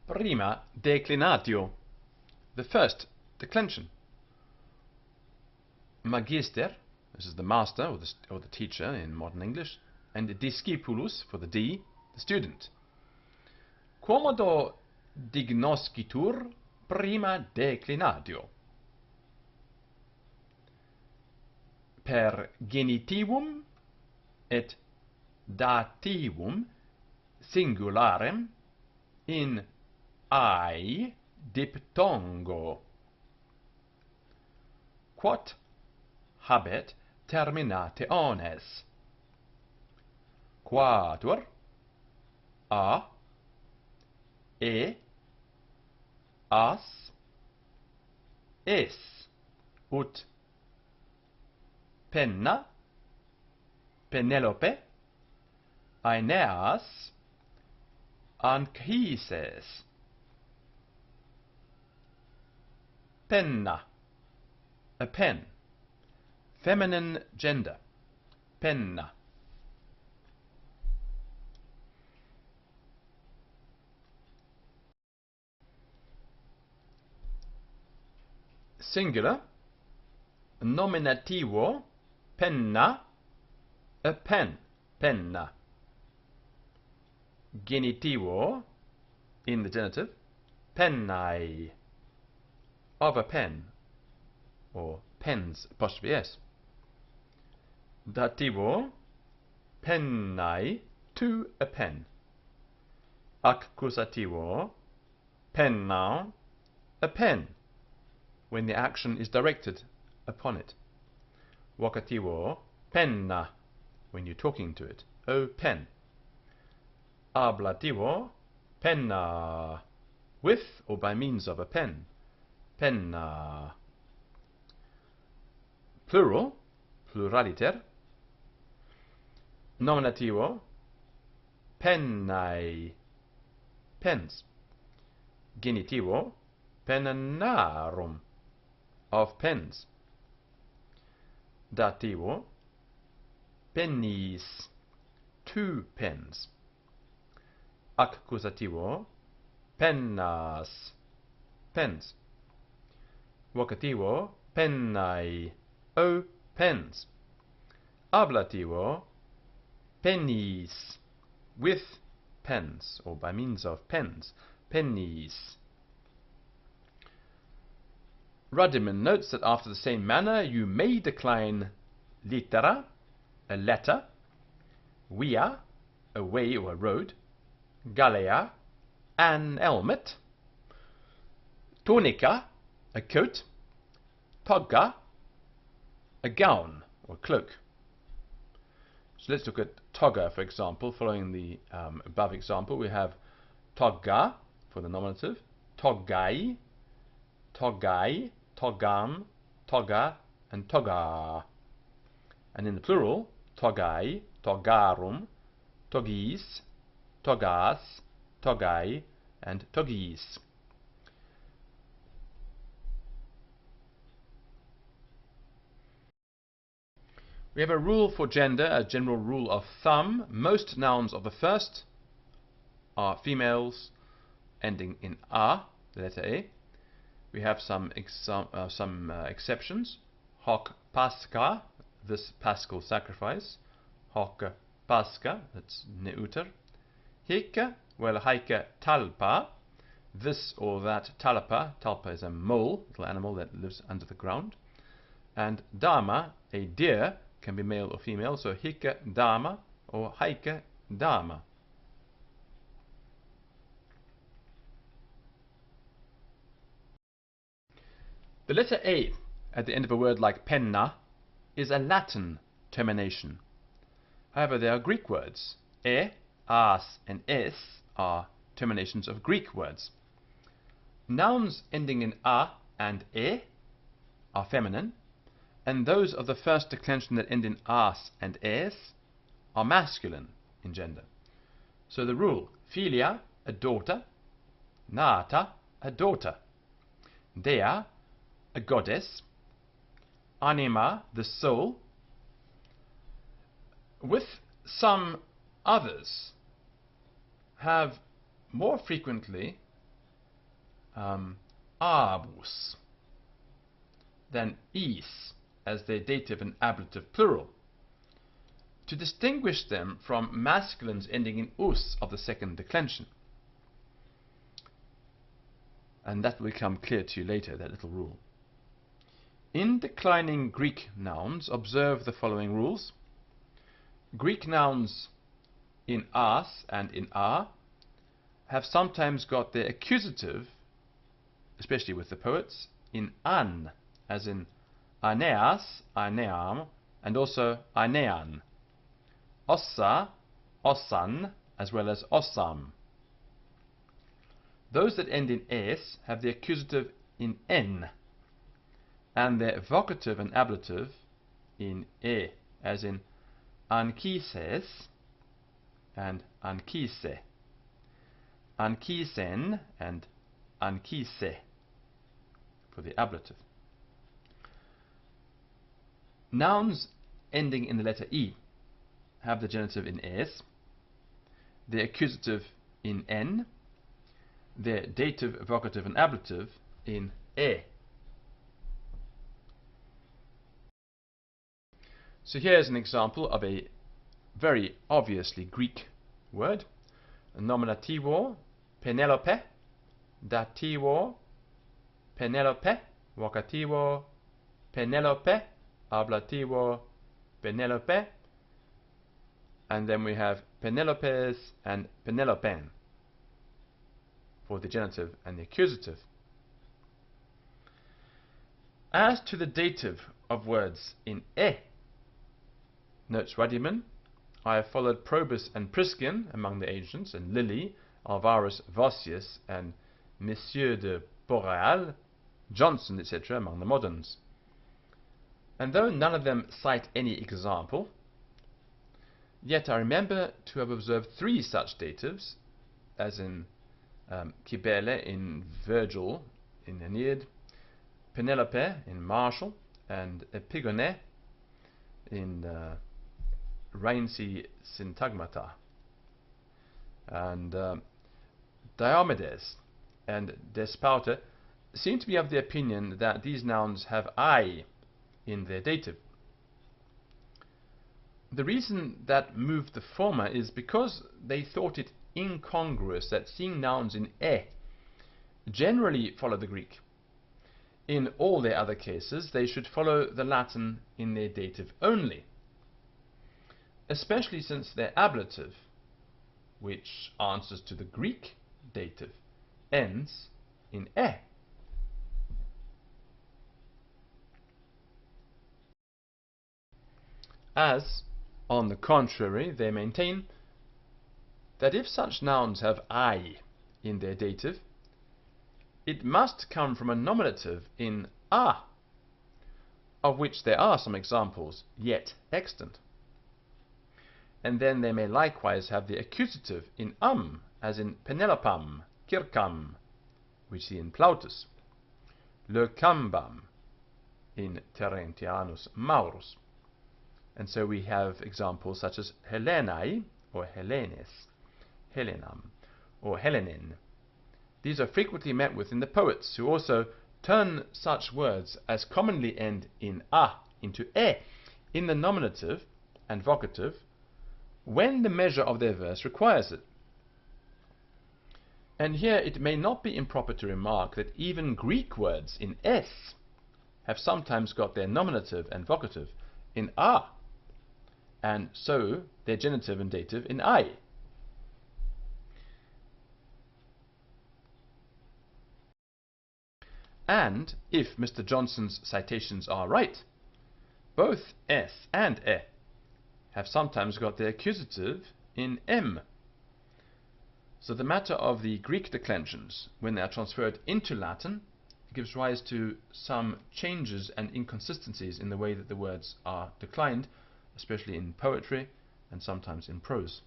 Prima declinatio, the first declension. Magister, this is the master or the teacher in modern English, and discipulus for the D, the student. Quomodo dignoscitur prima declinatio. Per genitivum et dativum singularem in ai diptongo. Quod habet terminationes. Quatur a e as es ut penna Penelope Aeneas Anchises. Penna, a pen. Feminine gender. Penna. Singular. Nominativo. Penna, a pen. Penna. Genitivo, in the genitive. Pennae, of a pen, or pens apostrophe s. Dativo, pennae, to a pen. Accusativo, penna, a pen, when the action is directed upon it. Vocativo, penna, when you're talking to it. O pen. Ablativo, penna, with or by means of a pen. Penna. Plural, pluraliter. Nominativo, pennae, pens. Genitivo, pennarum, of pens. Dativo, pennis, two pens. Accusativo, pennas, pens. Vocativo, pennae, o pens. Ablativo, pennis, with pens, or by means of pens. Pennis. Ruddiman notes that after the same manner you may decline litera, a letter, via, a way or a road, galea, an helmet, tunica, a coat, toga, a gown or cloak. So let's look at toga, for example. Following the above example, we have toga for the nominative, togai, togai, togam, toga, and toga. And in the plural, togai, togarum, togis, togas, togai, and togis. We have a rule for gender, a general rule of thumb. Most nouns of the first are females ending in a, the letter A. We have some exceptions. Hoc pascha, this paschal sacrifice. Hoc pascha, that's neuter. Hic, well, haec talpa, this or that talpa. Talpa is a mole, little animal that lives under the ground. And dama, a deer, can be male or female, so hic dama or haec dama. The letter A at the end of a word like penna is a Latin termination. However, there are Greek words. E, as, and es are terminations of Greek words. Nouns ending in a and e are feminine, and those of the first declension that end in as and es are masculine in gender. So the rule, filia, a daughter, nata, a daughter, dea, a goddess, anima, the soul, with some others have more frequently arbus, then is as their dative and ablative plural, to distinguish them from masculines ending in us of the second declension. And that will become clear to you later, that little rule. In declining Greek nouns, observe the following rules. Greek nouns in as and in a have sometimes got their accusative, especially with the poets, in an, as in aeneas, aeneam, and also aenean. Ossa, ossan, as well as ossam. Those that end in es have the accusative in en, and their vocative and ablative in e, as in anchises and anchise, anchisen and anchise for the ablative. Nouns ending in the letter e have the genitive in es, the accusative in n, their dative, vocative and ablative in e. So here's an example of a very obviously Greek word. Nominativor Penelope, dativor Penelope, vocativor Penelope, ablativor Penelope, and then we have Penelopes and Penelopen for the genitive and the accusative. As to the dative of words in e, notes Ruddiman, I have followed Probus and Priscian among the ancients, and Lilly, Alvarus Vossius, and Monsieur de Boreal, Johnson, etc. among the moderns. And though none of them cite any example, yet I remember to have observed 3 such datives, as in Cybele in Virgil in Aeneid, Penelope in Martial, and Epigone in Reinci Syntagmata. And Diomedes and Despauta seem to be of the opinion that these nouns have I in their dative. The reason that moved the former is because they thought it incongruous that seeing nouns in e generally follow the Greek. In all their other cases, they should follow the Latin in their dative only, especially since their ablative, which answers to the Greek dative, ends in e. As, on the contrary, they maintain that if such nouns have I in their dative, it must come from a nominative in a, of which there are some examples yet extant. And then they may likewise have the accusative in as in Penelopam, Circam, we see in Plautus, Leucambam in Terentianus Maurus. And so we have examples such as Helenae, or Helenes, Helenam, or Helenin. These are frequently met with in the poets, who also turn such words as commonly end in a into e in the nominative and vocative when the measure of their verse requires it. And here it may not be improper to remark that even Greek words in s have sometimes got their nominative and vocative in a, and so their genitive and dative in I. And if Mr. Johnson's citations are right, both s and e have sometimes got their accusative in m. So the matter of the Greek declensions, when they are transferred into Latin, gives rise to some changes and inconsistencies in the way that the words are declined, especially in poetry and sometimes in prose.